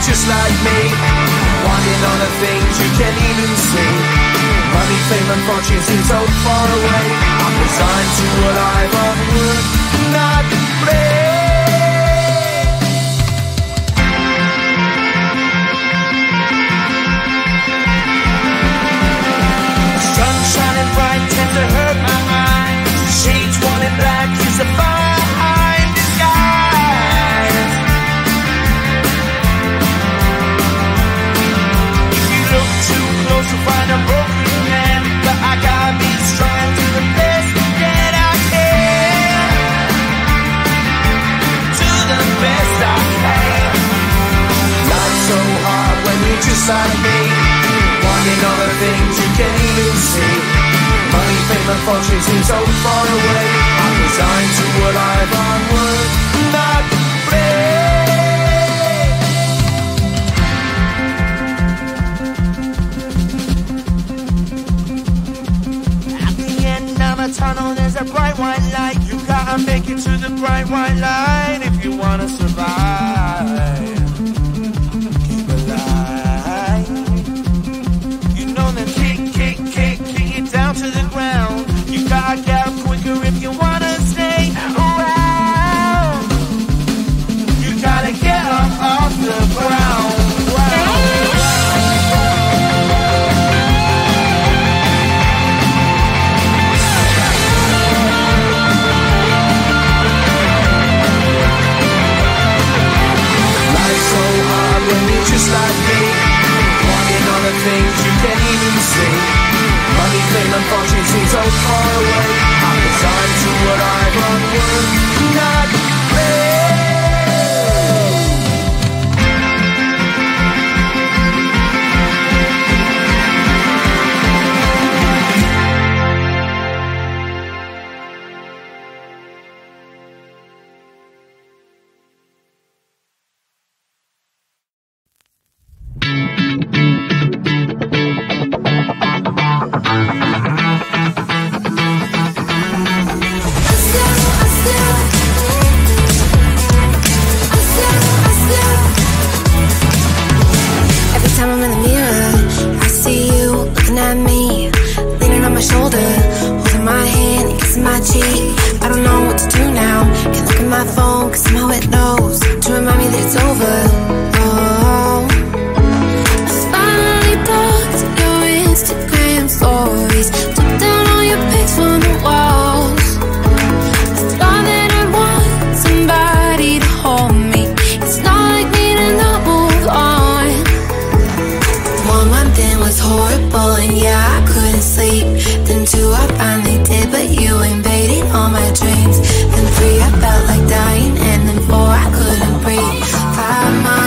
just like me, wanting all the things you can't even see. Money, fame and fortune seem so far away. I'm resigned to what I've onward not play. Sun shining bright tends to hurt my mind. Shades worn in black is the fire behind disguise. If you look too close you'll find a broken man, but I gotta be strong and do the best that I can. Do the best I can. Life's so hard when you're just like me, wanting all the things you can't even see. Money, fame and fortune seem so far away. I'm resigned to what I've onward not play. At the end of a tunnel there's a bright white light. You gotta make it to the bright white light if you wanna survive. Keep alive. You know that kick it down to the ground. You gotta get up quicker if you wanna stay around. You gotta get up off the ground. Life's so hard when you're just like me, wanting all the things you can't even see. Money, fame and fortune seem so far away. I'm resigned to what I've onward not play. Dreams. Then 3 I felt like dying, and then 4 I couldn't breathe. 5 months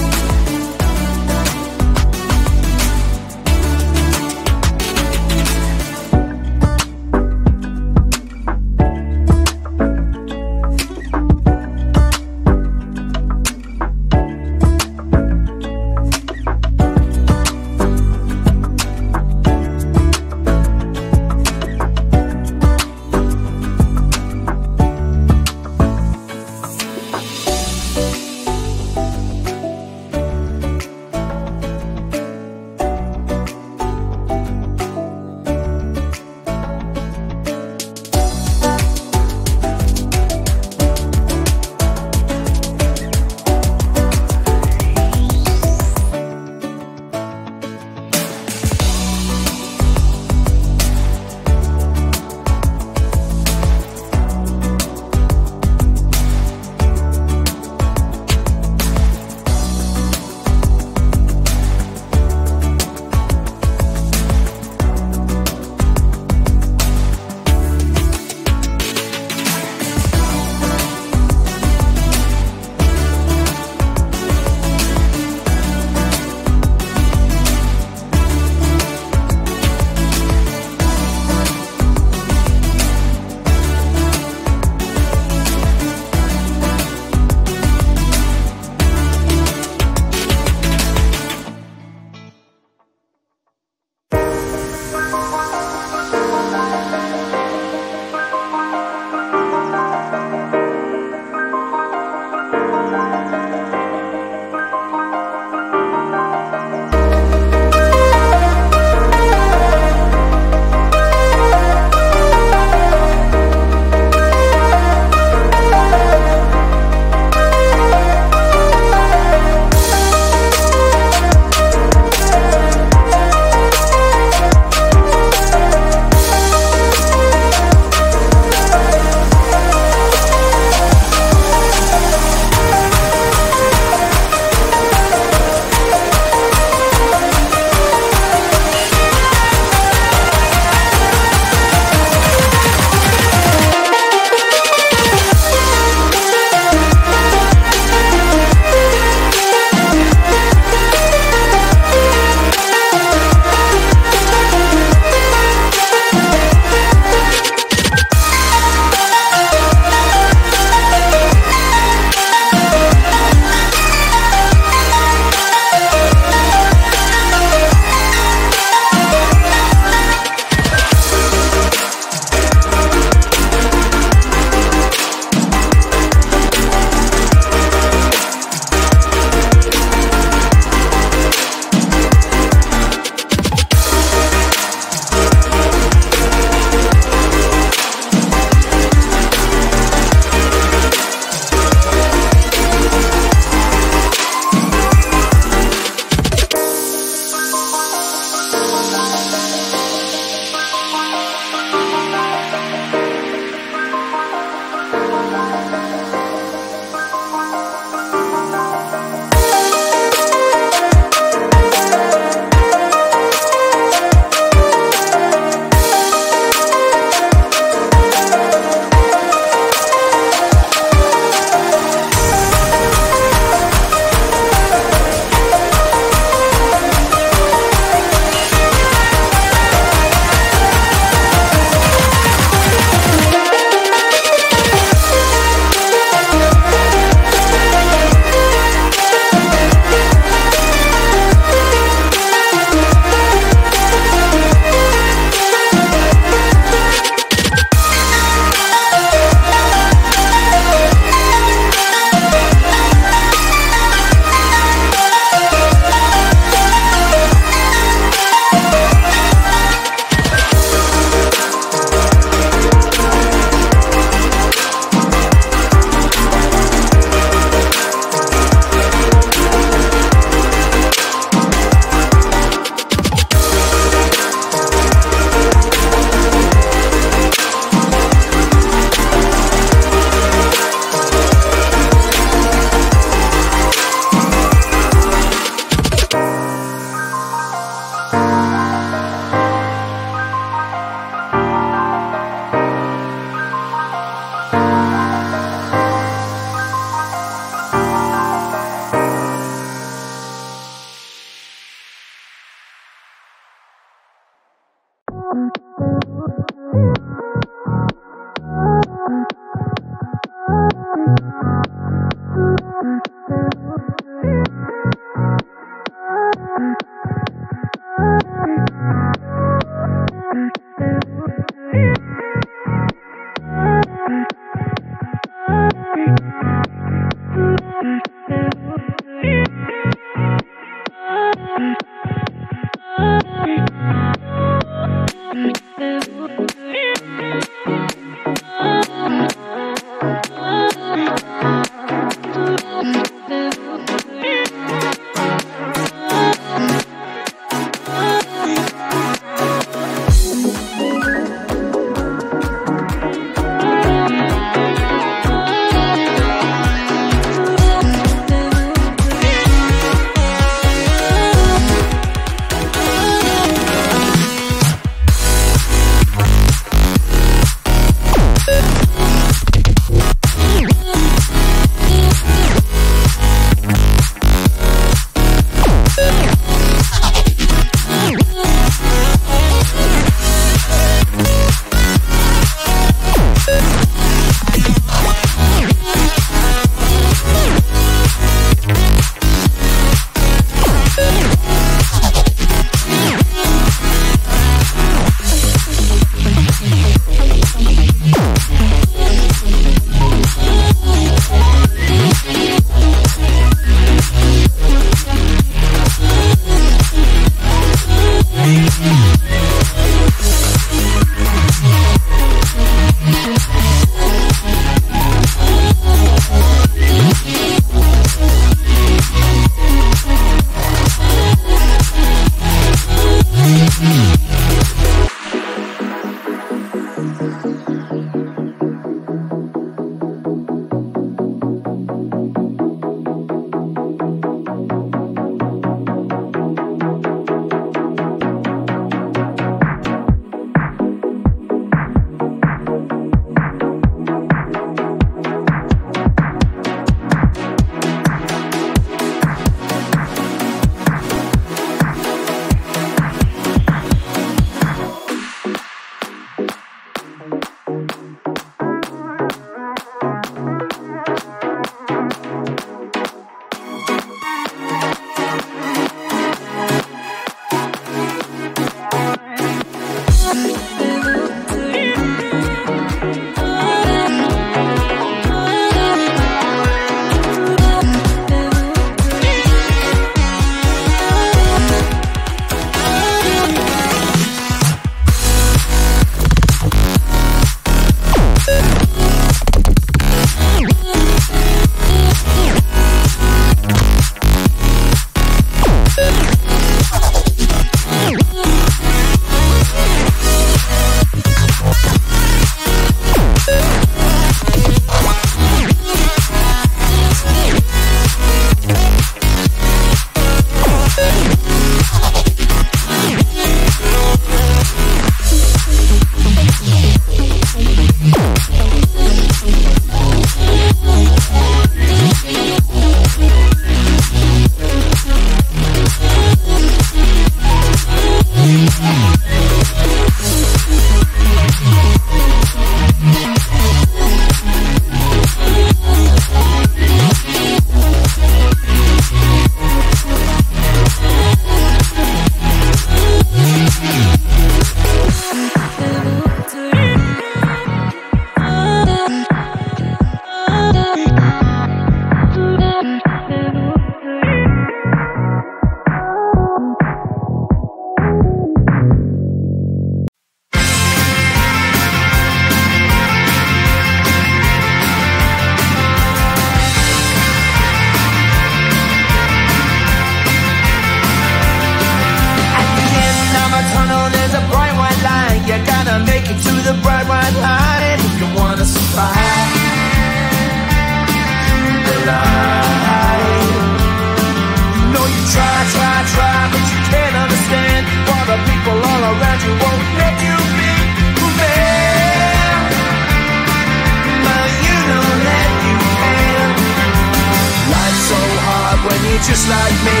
just like me,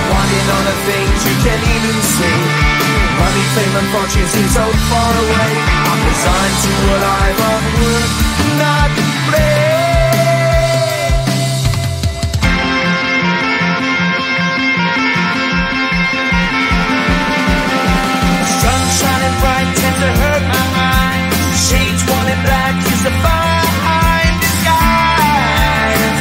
wanting all the things you can't even see. Money, fame and fortune seem so far away. I'm resigned to what I've onward not play. Sun shining bright tends to hurt my eyes. Shades worn in black is the fine disguise.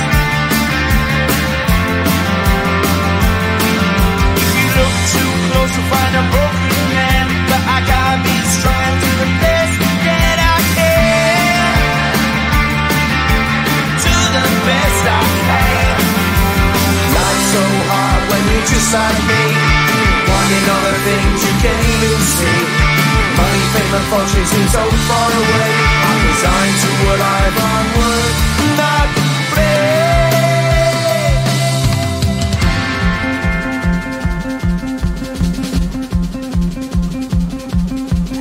If you look too close you'll find a broken man, but I gotta be strong and do the best that I can. Do the best I can. Life's so hard when you're just like me, wanting all the things you can't even see. Money, fame and fortune seem so far away. I'm resigned to what I've onward not play.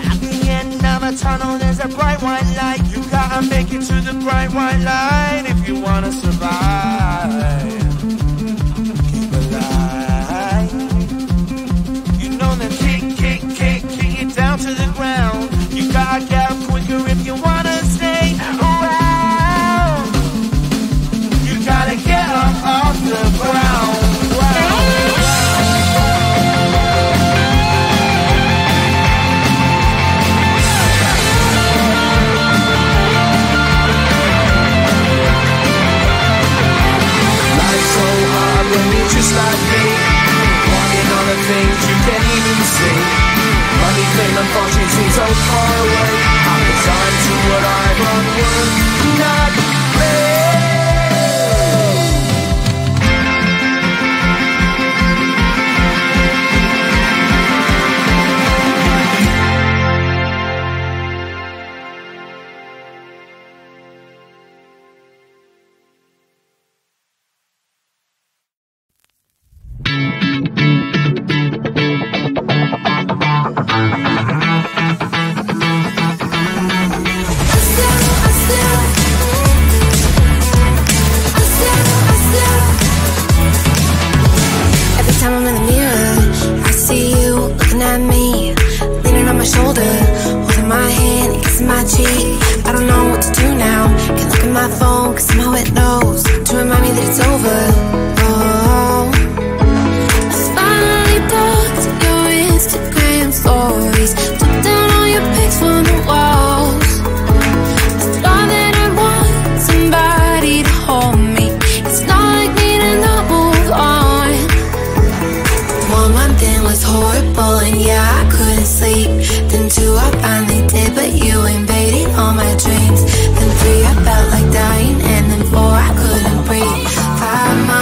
At the end of a tunnel there's a bright white light. You gotta make it to the bright white light if you wanna survive. Keep alive. You know that kick it down to the ground. You gotta get up quicker if you wanna stay around. You gotta get up off the ground. Life's so hard when you're just like me, wanting all the things you can't even see. Money, fame and fortune seem so far away. I'm resigned to what I've onward not play. Then 3, I felt like dying, and then 4, I couldn't breathe. 5 months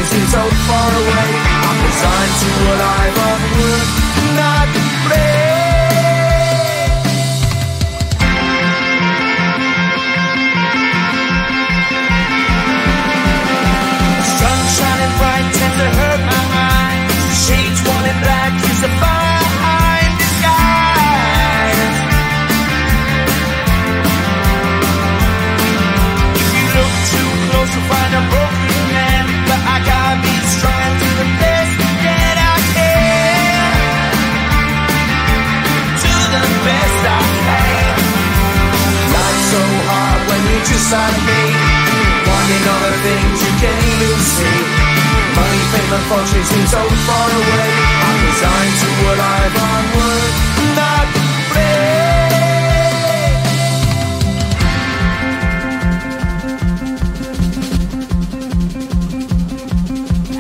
seems so far away. I'm resigned to what I've unworked, not play. Sun shining bright tends to hurt my eyes. Shades worn in black is a fine disguise. If you look too close you'll find a broken man, but I gotta be strong and do the best that I can. Do the best I can. Life's so hard when you're just like me, wanting all the things you can't even see. Money, fame and fortune seem so far away. I'm resigned to what I've unworked, not play.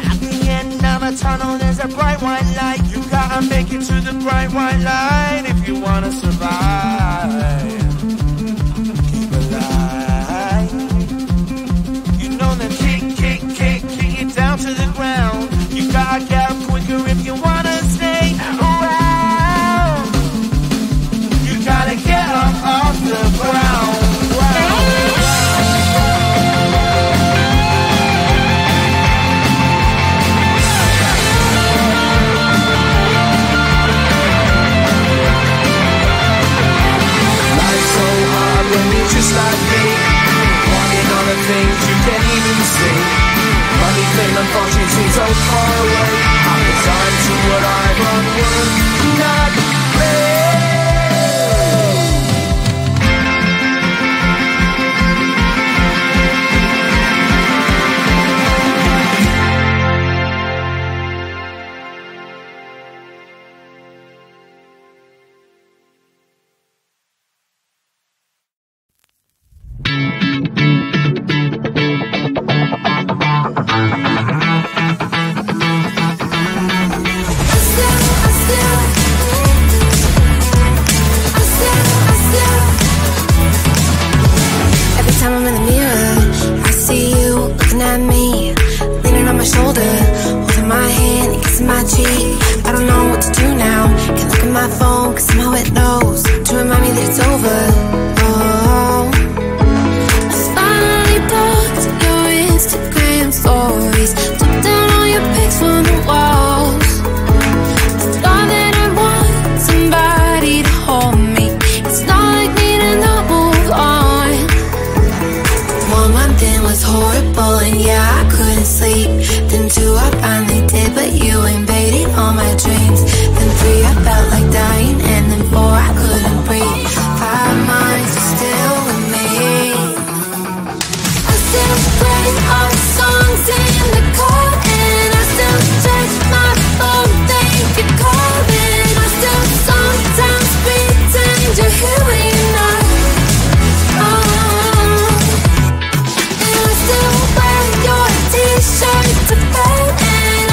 At the end of a tunnel there's a bright white light. You gotta make it to the bright white light if you wanna survive. Keep alive. You know the kick it down to the ground. You gotta get up quicker if you wanna stay around. You gotta get up off the ground. Life's so hard when you're just like me, wanting all the things you can't even see. Money, fame and fortune seem so far away. I'm resigned to what I've unworked, not play. T-shirt to bed and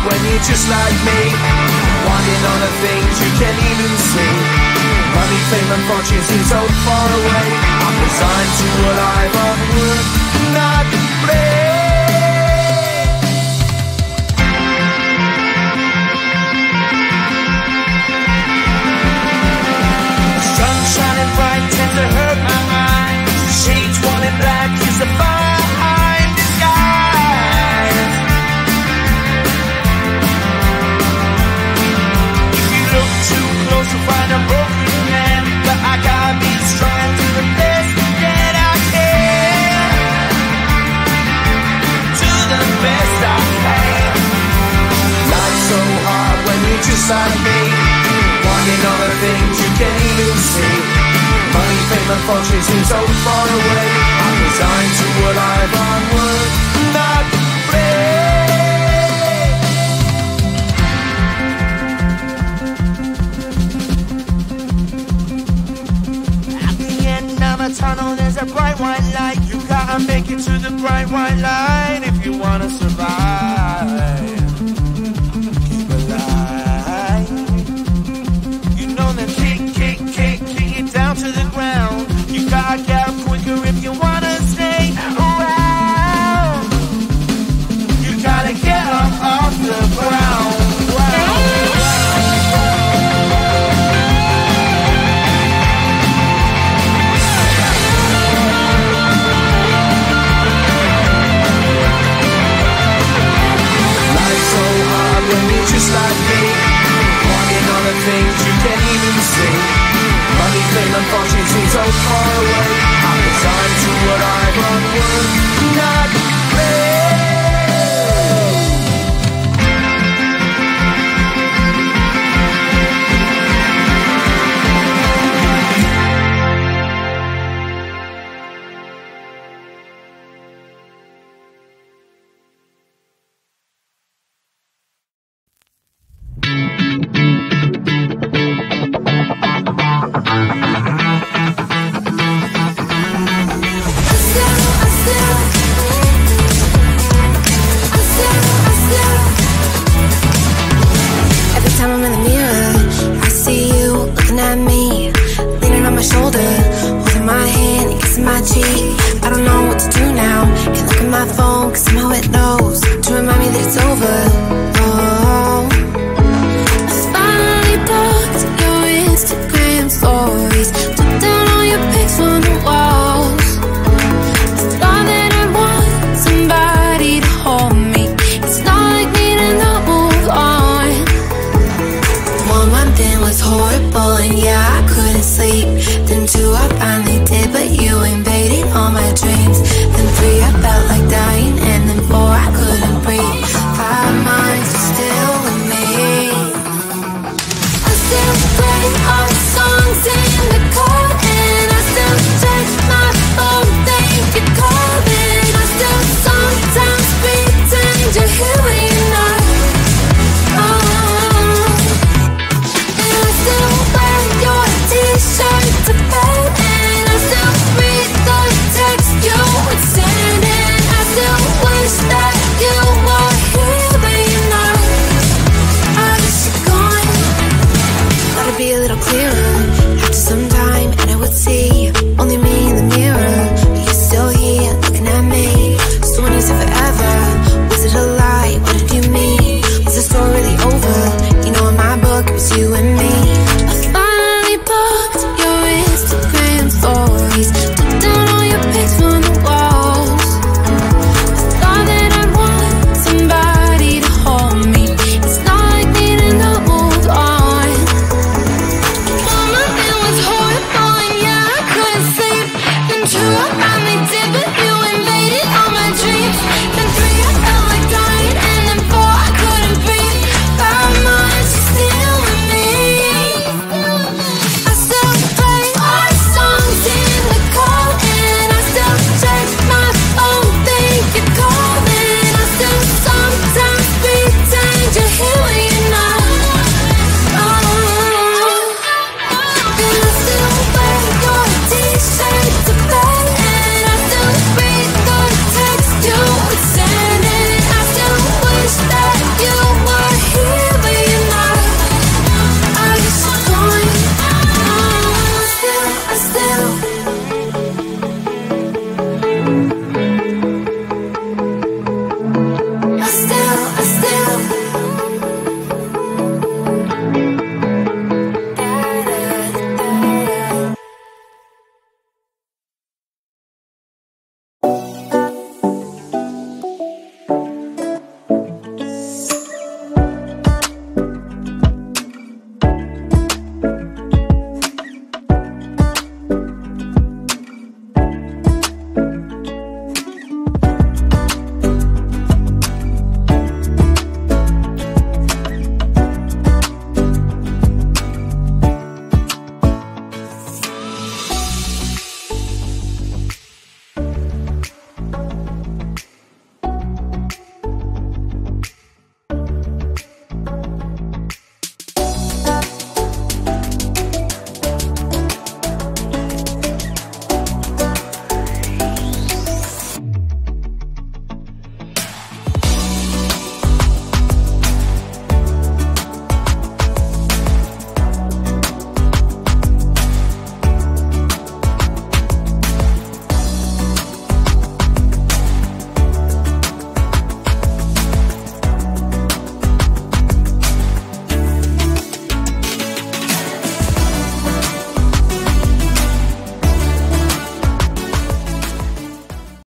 when you're just like me, wanting all the things you can't even see. Money, fame and fortune seem so far away. I'm resigned to a life of work, not play. Sun shining bright tends to hurt my mind. Shades worn in black is the fine disguise. If you look too close you'll find a broken man, but I gotta be strong to the best that I can. To the best I can. Life's so hard when you're just like me, wanting all the things you can't even see. Money, fame and fortune seem so far away. I'm resigned to a life on work,